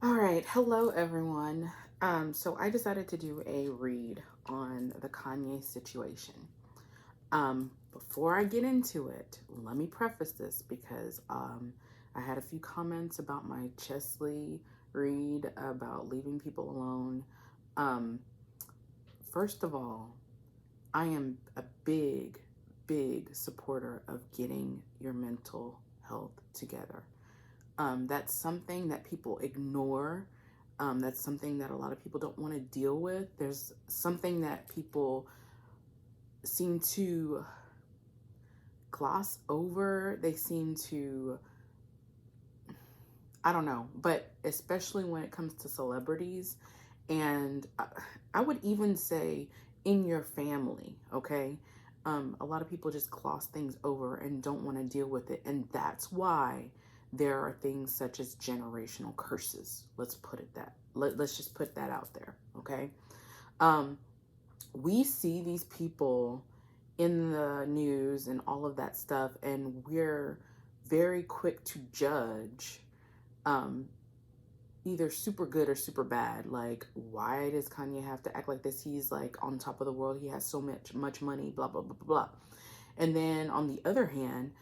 All right, hello everyone. So I decided to do a read on the Kanye situation. Before I get into it, let me preface this because I had a few comments about my Chesley read about leaving people alone. Um, First of all, I am a big supporter of getting your mental health together. That's something that people ignore. That's something that a lot of people don't want to deal with. There's something that people seem to gloss over. They seem to, I don't know, but especially when it comes to celebrities. And I would even say in your family, okay? A lot of people just gloss things over and don't want to deal with it. And that's why there are things such as generational curses. Let's put it that. Let's just put that out there, okay? Um, we see these people in the news and all of that stuff, and we're very quick to judge um, either super good or super bad. Like, why does Kanye have to act like this? He's like on top of the world. He has so much money, blah, blah, blah, blah, blah. And then on the other hand,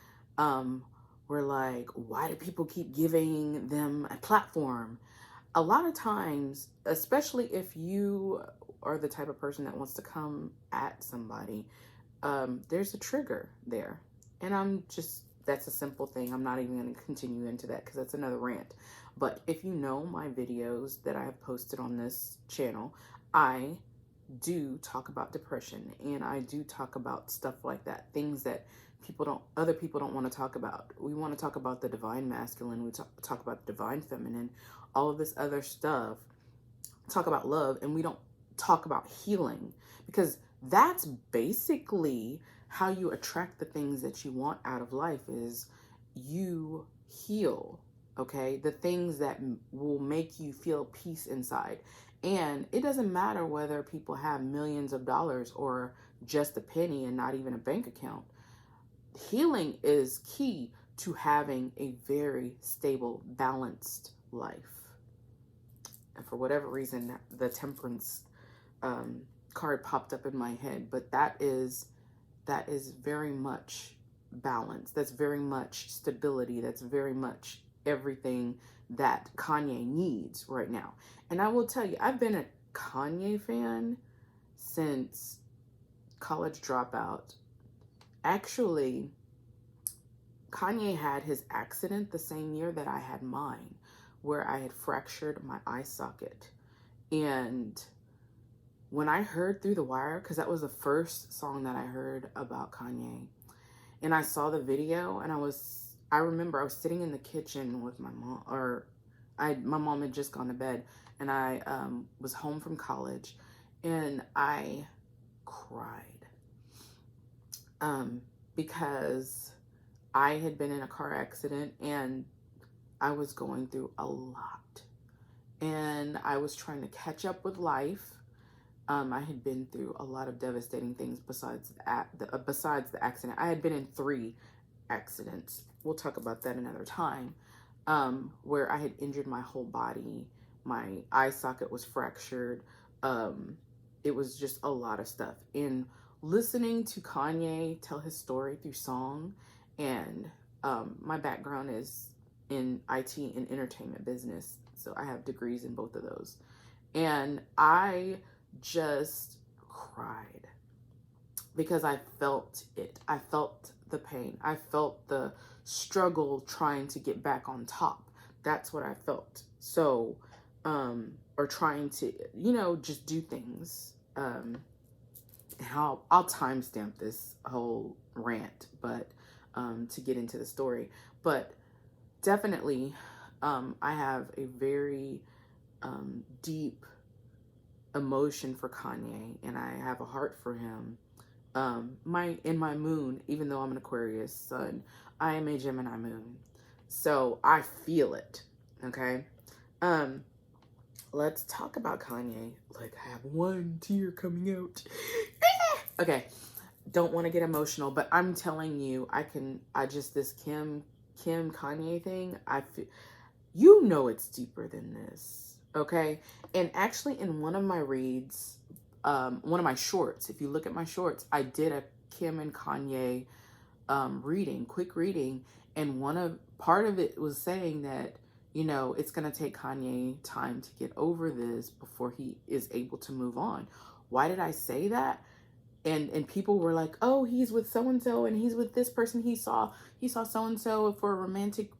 we're like, why do people keep giving them a platform? A lot of times, especially if you are the type of person that wants to come at somebody, there's a trigger there. And that's a simple thing. I'm not even going to continue into that because that's another rant. But if you know my videos that I have posted on this channel, I do talk about depression and I do talk about stuff like that. Things that other people don't want to talk about. We want to talk about the divine masculine. We talk about the divine feminine, all of this other stuff. Talk about love, and we don't talk about healing because that's basically how you attract the things that you want out of life is you heal, okay? The things that will make you feel peace inside. And it doesn't matter whether people have millions of dollars or just a penny and not even a bank account. Healing is key to having a very stable, balanced life. And for whatever reason, the Temperance card popped up in my head, but that is very much balance. That's very much stability. That's very much everything that Kanye needs right now. And I will tell you, I've been a Kanye fan since College Dropout. Actually, Kanye had his accident the same year that I had mine, where I had fractured my eye socket. And when I heard Through the Wire, because that was the first song that I heard about Kanye, and I saw the video, and I remember I was sitting in the kitchen with my mom, my mom had just gone to bed, and I was home from college, and I cried because I had been in a car accident, and I was going through a lot, and I was trying to catch up with life. I had been through a lot of devastating things besides the accident. I had been in 3 accidents. We'll talk about that another time. Where I had injured my whole body. My eye socket was fractured. It was just a lot of stuff. And listening to Kanye tell his story through song, and my background is in IT and entertainment business, so I have degrees in both of those. And I just cried because I felt it. I felt the pain. I felt the struggle trying to get back on top. That's what I felt. So, or trying to, just do things. And I'll timestamp this whole rant, but to get into the story. But definitely, I have a very deep emotion for Kanye, and I have a heart for him. In my moon, even though I'm an Aquarius sun, I am a Gemini moon, so I feel it. Okay, let's talk about Kanye. Like, I have one tear coming out. Okay, don't want to get emotional, but I'm telling you, this Kim Kanye thing. you know it's deeper than this, okay? And actually, in one of my reads, one of my shorts, if you look at my shorts, I did a Kim and Kanye reading, quick reading, and part of it was saying that, you know, it's going to take Kanye time to get over this before he is able to move on. Why did I say that? And people were like, oh, he's with so and so, and he's with this person. He saw so and so for a romantic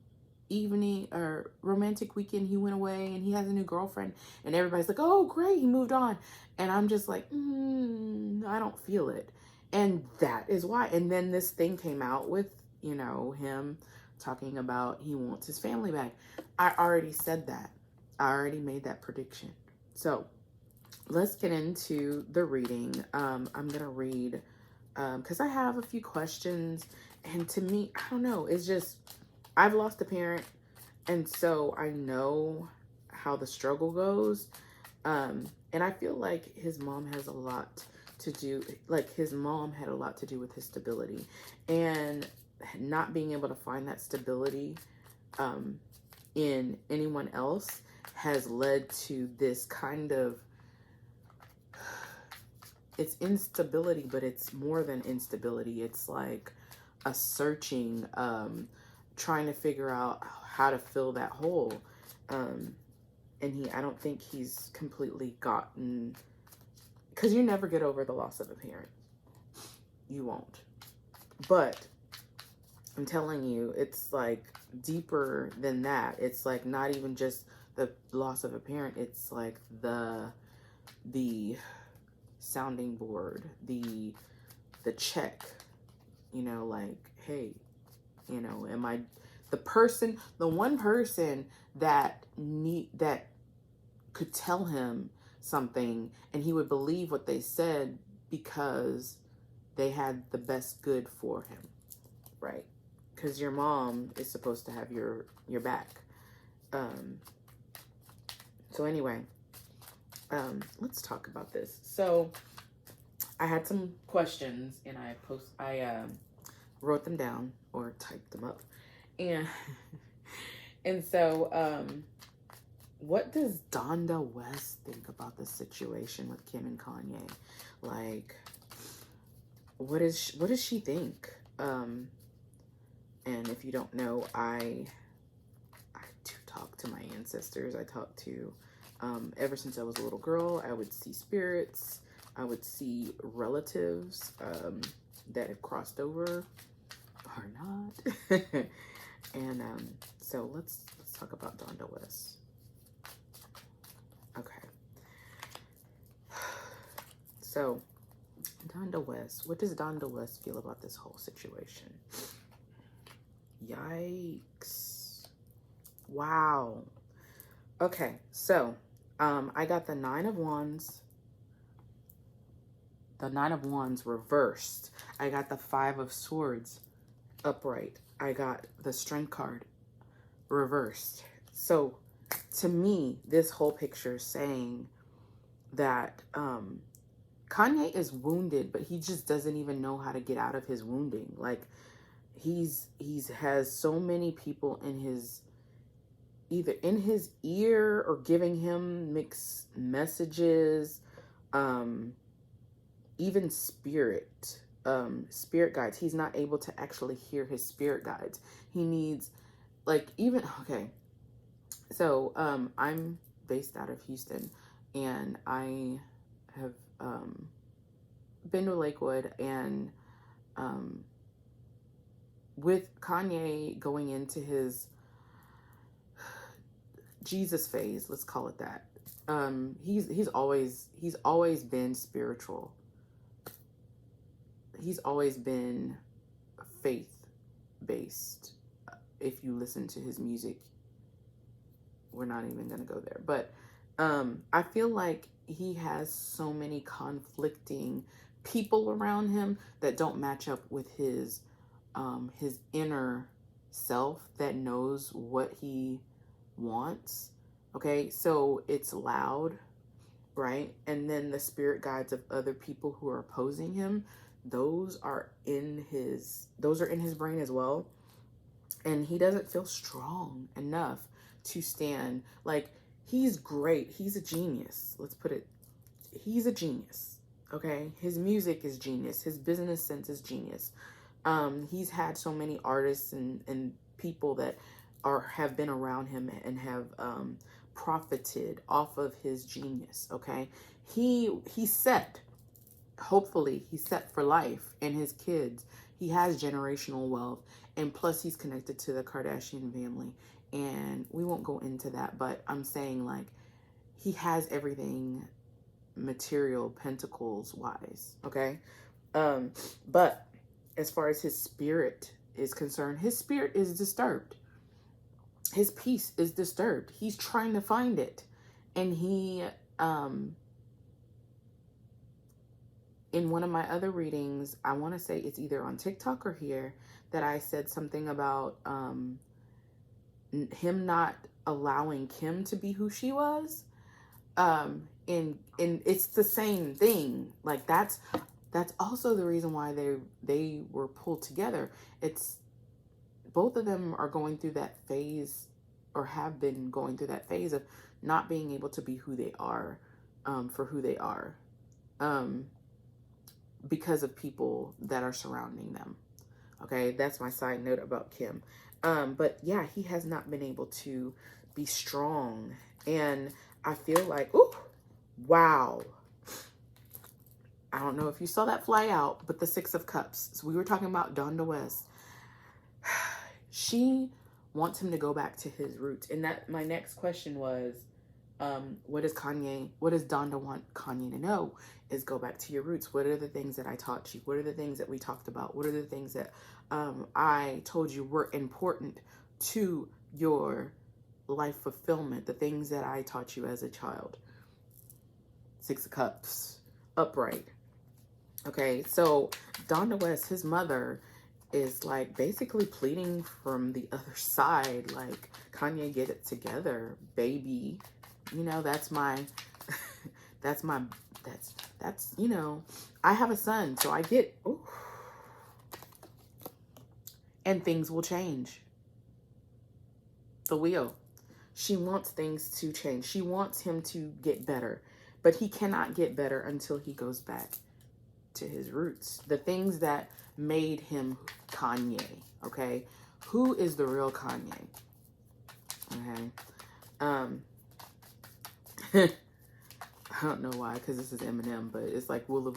evening or romantic weekend. He went away and he has a new girlfriend, and everybody's like, oh, great, he moved on. And I'm just like, I don't feel it. And that is why. And then this thing came out with, you know, him talking about he wants his family back. I already said that. I already made that prediction. So let's get into the reading. I'm going to read because I have a few questions. And to me, I don't know. It's just, I've lost a parent. And so I know how the struggle goes. And I feel like his mom has a lot to do. Like his mom had a lot to do with his stability. And not being able to find that stability in anyone else has led to this kind of, it's instability, but it's more than instability. It's like a searching, trying to figure out how to fill that hole. And I don't think he's completely gotten, because you never get over the loss of a parent. You won't. But I'm telling you, it's like deeper than that. It's like not even just the loss of a parent. It's like the sounding board, the check, you know, like, hey, you know, am I the one person that could tell him something and he would believe what they said because they had the best good for him, right? Because your mom is supposed to have your back. So anyway, let's talk about this. So I had some questions and I wrote them down or typed them up. And so what does Donda West think about the situation with Kim and Kanye? Like, what does she think? And if you don't know, I do talk to my ancestors. I talk to, ever since I was a little girl, I would see spirits. I would see relatives that have crossed over or not. And so let's talk about Donda West. Okay. So Donda West, what does Donda West feel about this whole situation? Yikes. Wow. Okay, so I got the Nine of Wands. The Nine of Wands reversed. I got the Five of Swords upright. I got the Strength card reversed. So to me, this whole picture is saying that Kanye is wounded, but he just doesn't even know how to get out of his wounding. Like he's has so many people in his, either in his ear or giving him mixed messages, even spirit guides. He's not able to actually hear his spirit guides. He needs, like, even, okay, so I'm based out of Houston, and I have been to Lakewood, and with Kanye going into his Jesus phase, let's call it that, he's always been spiritual. He's always been faith-based. If you listen to his music, we're not even going to go there. But I feel like he has so many conflicting people around him that don't match up with his inner self that knows what he wants. Okay, so it's loud, right? And then the spirit guides of other people who are opposing him, those are in his brain as well. And he doesn't feel strong enough. to stand. Like, he's great. He's a genius. Let's put it, he's a genius. Okay. His music is genius. His business sense is genius. He's had so many artists and people that have been around him and have profited off of his genius. Okay. He's set. Hopefully he's set for life, and his kids. He has generational wealth, and plus he's connected to the Kardashian family. And we won't go into that, but I'm saying, like, he has everything material, pentacles wise. Okay. But as far as his spirit is concerned, his spirit is disturbed. His peace is disturbed. He's trying to find it. And he, in one of my other readings, I want to say it's either on TikTok or here, that I said something about him not allowing Kim to be who she was. And it's the same thing. Like, that's also the reason why they were pulled together. It's both of them are going through that phase, or have been going through that phase of not being able to be who they are, for who they are, because of people that are surrounding them. Okay, that's my side note about Kim. But yeah, he has not been able to be strong, and I feel like, ooh, wow. I don't know if you saw that fly out, but the Six of Cups. So we were talking about Donda West. She wants him to go back to his roots. And that my next question was, what does Donda want Kanye to know? Is go back to your roots. What are the things that I taught you? What are the things that we talked about? What are the things that I told you were important to your life fulfillment? The things that I taught you as a child. Six of Cups. Upright. Okay, so Donda West, his mother, is like basically pleading from the other side, like, Kanye, get it together, baby. You know, that's you know, I have a son, so I get, ooh, and things will change. The wheel. She wants things to change. She wants him to get better, but he cannot get better until he goes back to his roots. The things that made him Kanye. Okay. Who is the real Kanye? Okay. I don't know why, because this is Eminem, but it's like, will the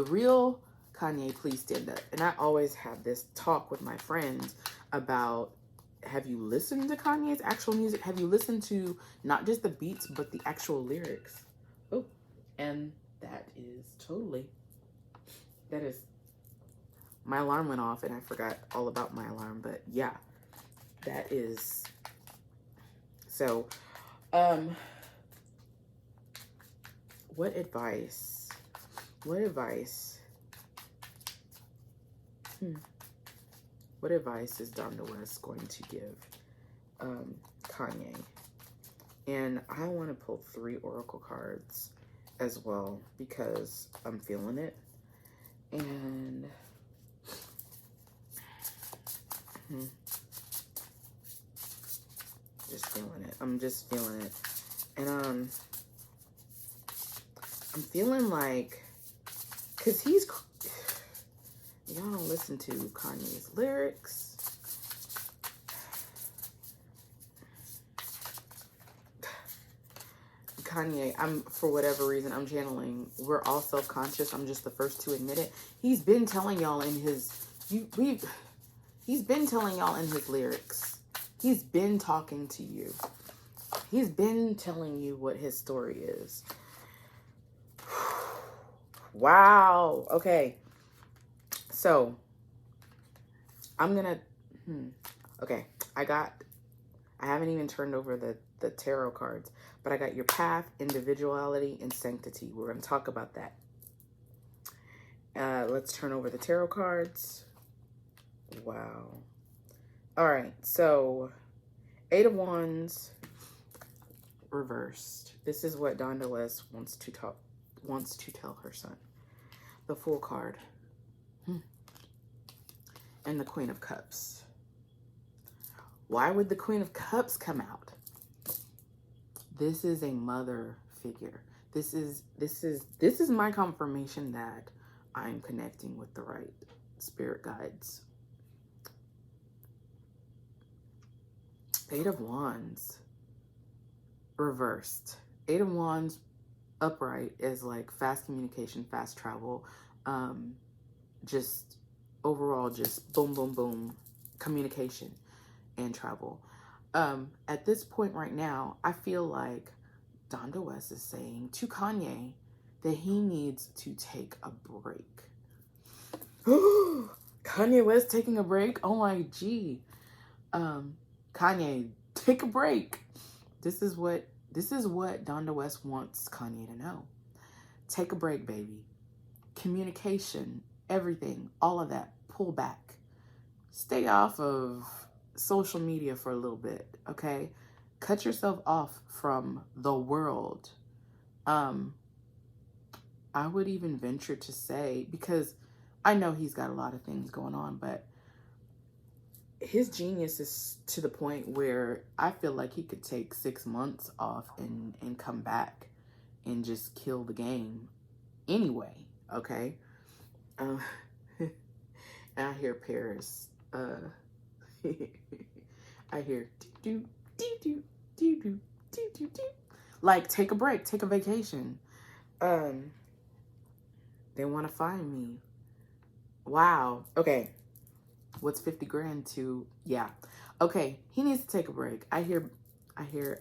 real Kanye please stand up? And I always have this talk with my friends about, have you listened to Kanye's actual music? Have you listened to not just the beats, but the actual lyrics? Oh, and that is, my alarm went off and I forgot all about my alarm, but yeah, that is, so, what advice What advice is Donda West going to give Kanye? And I want to pull 3 oracle cards as well because I'm feeling it. And just feeling it. I'm just feeling it. And I'm feeling like, because y'all don't listen to Kanye's lyrics. Kanye, for whatever reason, I'm channeling. We're all self-conscious. I'm just the first to admit it. He's been telling y'all in his, he's been telling y'all in his lyrics. He's been talking to you. He's been telling you what his story is. Wow. Okay. So, I'm gonna, okay. I haven't even turned over the tarot cards, but I got your path, individuality, and sanctity. We're going to talk about that. Let's turn over the tarot cards. Wow. All right. So, 8 of Wands reversed. This is what Donda West wants to tell her son. The Fool card. And the Queen of Cups. Why would the Queen of Cups come out? This is a mother figure. This is my confirmation that I'm connecting with the right spirit guides. Eight of Wands reversed. Eight of Wands upright is like fast communication, fast travel, just overall, just boom, boom, boom, communication and travel. At this point right now, I feel like Donda West is saying to Kanye that he needs to take a break. Kanye West taking a break? Oh my G. Kanye, take a break. This is what Donda West wants Kanye to know. Take a break, baby. Communication, everything, all of that. Pull back. Stay off of social media for a little bit, okay? Cut yourself off from the world. I would even venture to say, because I know he's got a lot of things going on, but his genius is to the point where I feel like he could take 6 months off and come back and just kill the game anyway, okay? And I hear Paris. I hear do do do do do do do do. Like, take a break, take a vacation. They want to find me. Wow. Okay. What's 50 grand to, yeah. Okay, he needs to take a break. I hear do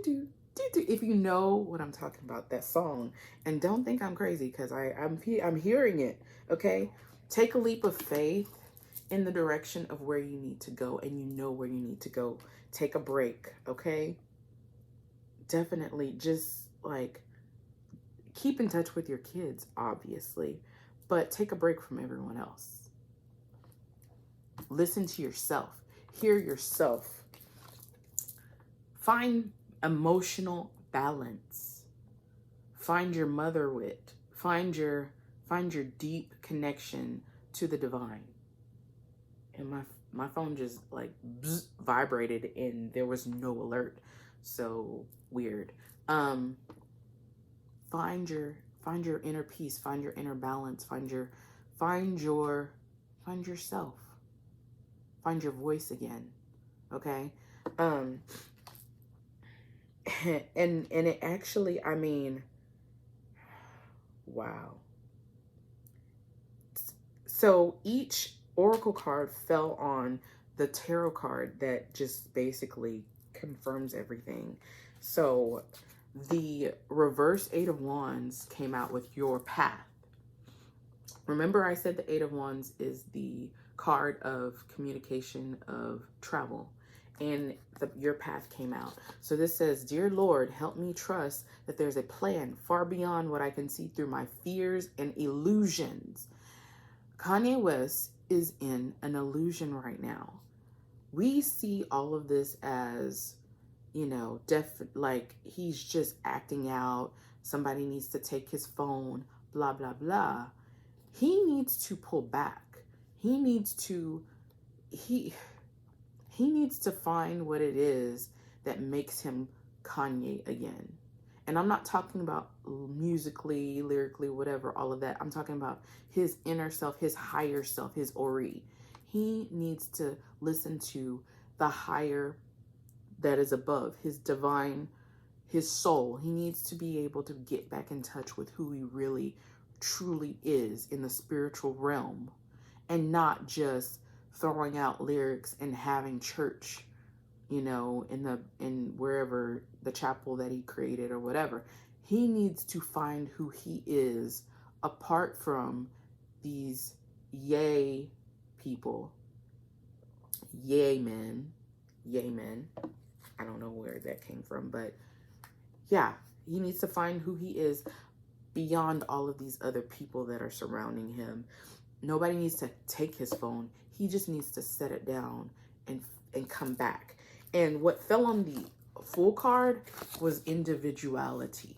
do do do. If you know what I'm talking about, that song, and don't think I'm crazy because I'm hearing it. Okay, take a leap of faith in the direction of where you need to go, and you know where you need to go. Take a break. Okay, definitely just like keep in touch with your kids, obviously, but take a break from everyone else. Listen to yourself. Hear yourself. Find emotional balance. Find your mother wit. Find your deep connection to the divine. And my phone just like vibrated and there was no alert. So weird. Find your inner peace. Find your inner balance. Find yourself. Find your voice again. Okay? And it actually, I mean, wow. So each oracle card fell on the tarot card that just basically confirms everything. So the reverse Eight of Wands came out with your path. Remember I said the Eight of Wands is the card of communication, of travel, and your path came out. So this says, "Dear Lord, help me trust that there's a plan far beyond what I can see through my fears and illusions." Kanye West is in an illusion right now. We see all of this as, you know, like he's just acting out. Somebody needs to take his phone, blah, blah, blah. He needs to pull back. He needs to find what it is that makes him Kanye again. And I'm not talking about musically, lyrically, whatever, all of that. I'm talking about his inner self, his higher self, his Ori. He needs to listen to the higher that is above, his divine, his soul. He needs to be able to get back in touch with who he really, truly is in the spiritual realm, and not just throwing out lyrics and having church, you know, in wherever the chapel that he created or whatever. He needs to find who he is apart from these yay people, yay men. I don't know where that came from, but yeah, he needs to find who he is beyond all of these other people that are surrounding him. Nobody needs to take his phone. He just needs to set it down and come back. And what fell on the full card was individuality.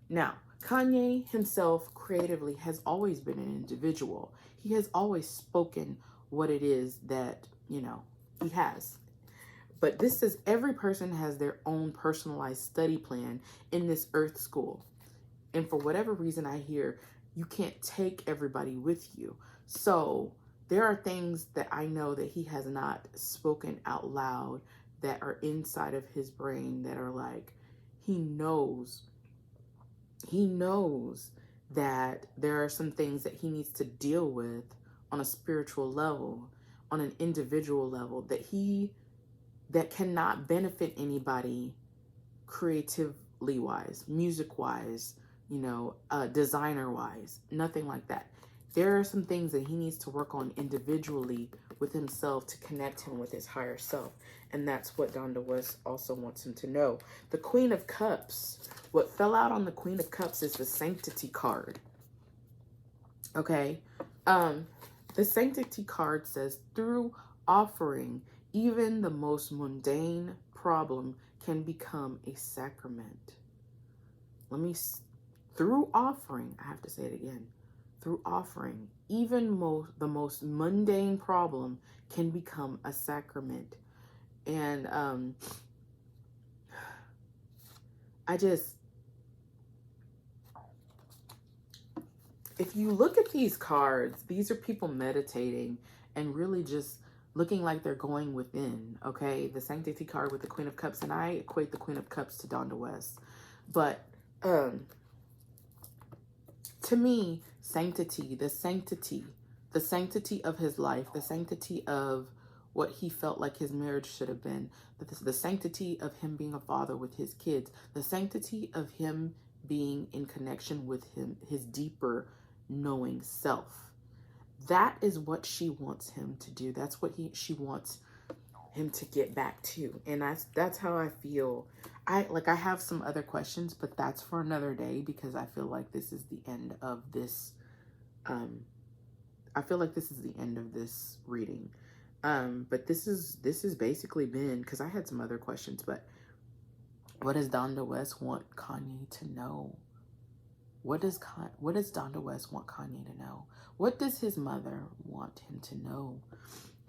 Now, Kanye himself creatively has always been an individual. He has always spoken what it is that, you know, He has. But this says every person has their own personalized study plan in this earth school. And for whatever reason, I hear you can't take everybody with you. So there are things that I know that he has not spoken out loud that are inside of his brain that are like, he knows that there are some things that he needs to deal with on a spiritual level, on an individual level, that cannot benefit anybody creatively wise, music wise, designer wise, nothing like that. There are some things that he needs to work on individually with himself to connect him with his higher self. And that's what Donda West also wants him to know. The Queen of Cups. What fell out on the Queen of Cups is the Sanctity card. Okay? The Sanctity card says, through offering, even the most mundane problem can become a sacrament. Through offering, I have to say it again. Through offering, even the most mundane problem can become a sacrament. And if you look at these cards, these are people meditating and really just looking like they're going within, okay? The Sanctity card with the Queen of Cups, and I equate the Queen of Cups to Donda West. But to me, the sanctity of his life, the sanctity of what he felt like his marriage should have been, the sanctity of him being a father with his kids, the sanctity of him being in connection with his deeper knowing self. That is what she wants him to do. That's what she wants him to get back to. And that's how I feel. I have some other questions, but that's for another day, because I feel like this is the end of this. I feel like this is the end of this reading. But this has basically been, because I had some other questions, but what does Donda West want Kanye to know? What does Donda West want Kanye to know? What does his mother want him to know?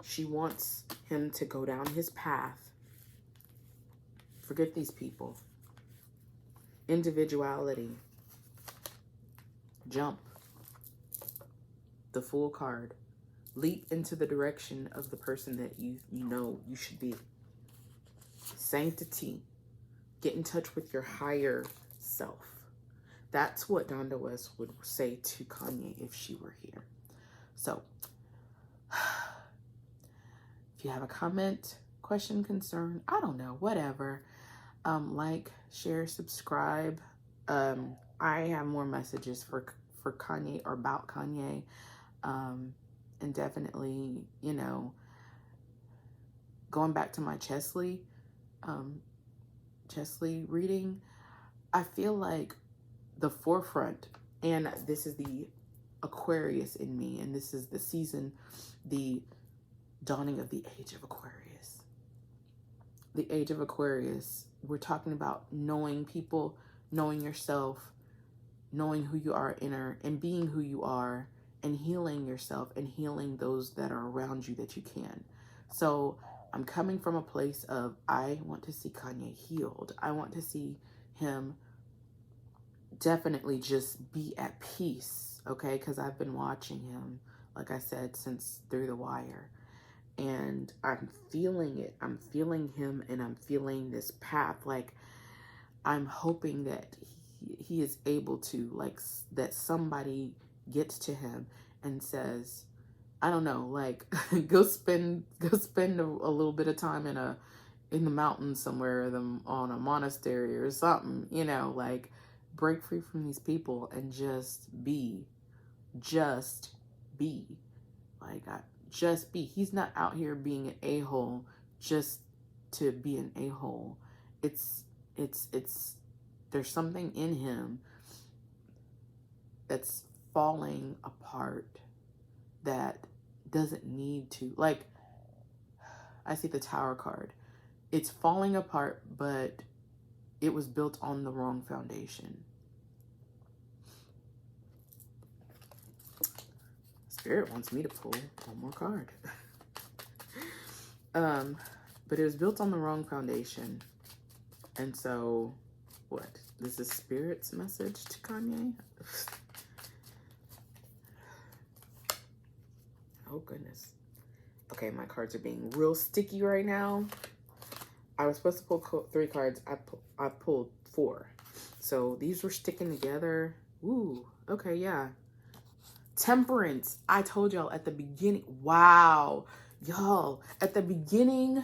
She wants him to go down his path. Forget these people. Individuality. Jump. The Fool card. Leap into the direction of the person that you know you should be. Sanctity. Get in touch with your higher self. That's what Donda West would say to Kanye if she were here. So, if you have a comment, question, concern, I don't know, whatever, like, share, subscribe. I have more messages for Kanye, or about Kanye, and definitely, going back to my Chesley reading, I feel like the forefront, and this is the Aquarius in me, and this is the season, the dawning of the age of Aquarius. The age of Aquarius, we're talking about knowing people, knowing yourself, knowing who you are inner, and being who you are, and healing yourself and healing those that are around you that you can. So I'm coming from a place of, I want to see Kanye healed. I want to see him definitely just be at peace, okay? Because I've been watching him, like I said, since Through the Wire. And I'm feeling it. I'm feeling him, and I'm feeling this path. Like, I'm hoping that he is able to, like, that somebody gets to him and says, I don't know, like, go spend a little bit of time in the mountains somewhere, on a monastery or something, like, break free from these people and just be. Like, just be. He's not out here being an a-hole just to be an a-hole. It's there's something in him that's falling apart that doesn't need to. Like, I see the Tower card. It's falling apart, but it was built on the wrong foundation. Spirit wants me to pull one more card. But it was built on the wrong foundation. And so, what? This is Spirit's message to Kanye? Oh, goodness. Okay, my cards are being real sticky right now. I was supposed to pull 3 cards. I pulled 4. So these were sticking together. Ooh, okay, yeah. Temperance. I told y'all at the beginning. Wow. Y'all, at the beginning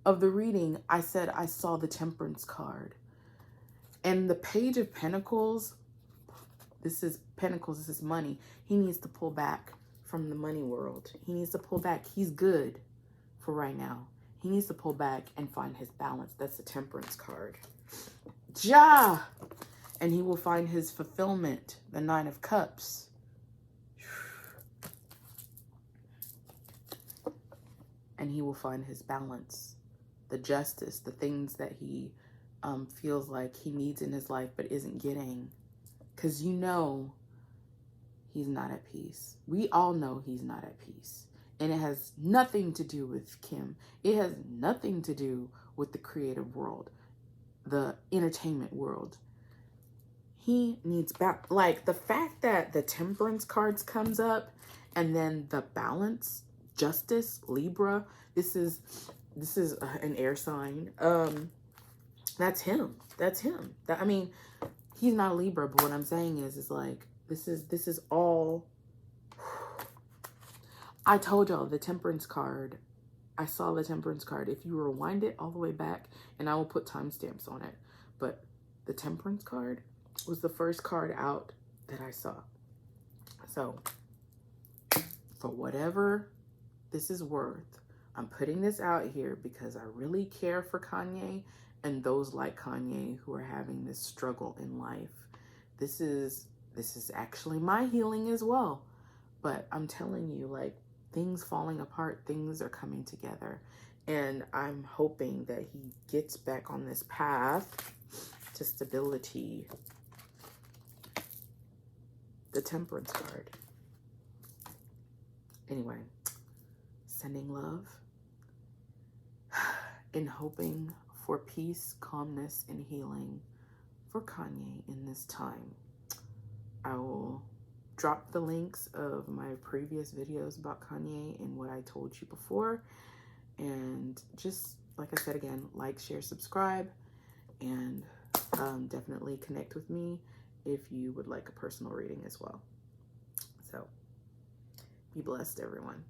of the reading, I said I saw the Temperance card. And the Page of Pentacles, this is Pentacles, this is money. He needs to pull back from the money world. He needs to pull back. He's good for right now. He needs to pull back and find his balance. That's the Temperance card. Ja! And he will find his fulfillment, the 9 of Cups. And he will find his balance, the justice, the things that he feels like he needs in his life but isn't getting. Because you know he's not at peace. We all know he's not at peace. And it has nothing to do with Kim. It has nothing to do with the creative world, the entertainment world. He needs back. Like the fact that the Temperance cards comes up and then the balance, justice, Libra. This is an air sign. That's him. That's him. I mean, he's not a Libra, but what I'm saying is like this is all. I told y'all the Temperance card. I saw the Temperance card. If you rewind it all the way back, and I will put timestamps on it, but the Temperance card was the first card out that I saw. So, for whatever this is worth, I'm putting this out here because I really care for Kanye and those like Kanye who are having this struggle in life. This is actually my healing as well. But I'm telling you, like, things falling apart, things are coming together. And I'm hoping that he gets back on this path to stability. The Temperance card. Anyway, sending love and hoping for peace, calmness, and healing for Kanye in this time. I will drop the links of my previous videos about Kanye and what I told you before. And just, like I said again, like, share, subscribe, and definitely connect with me if you would like a personal reading as well. So, be blessed, everyone.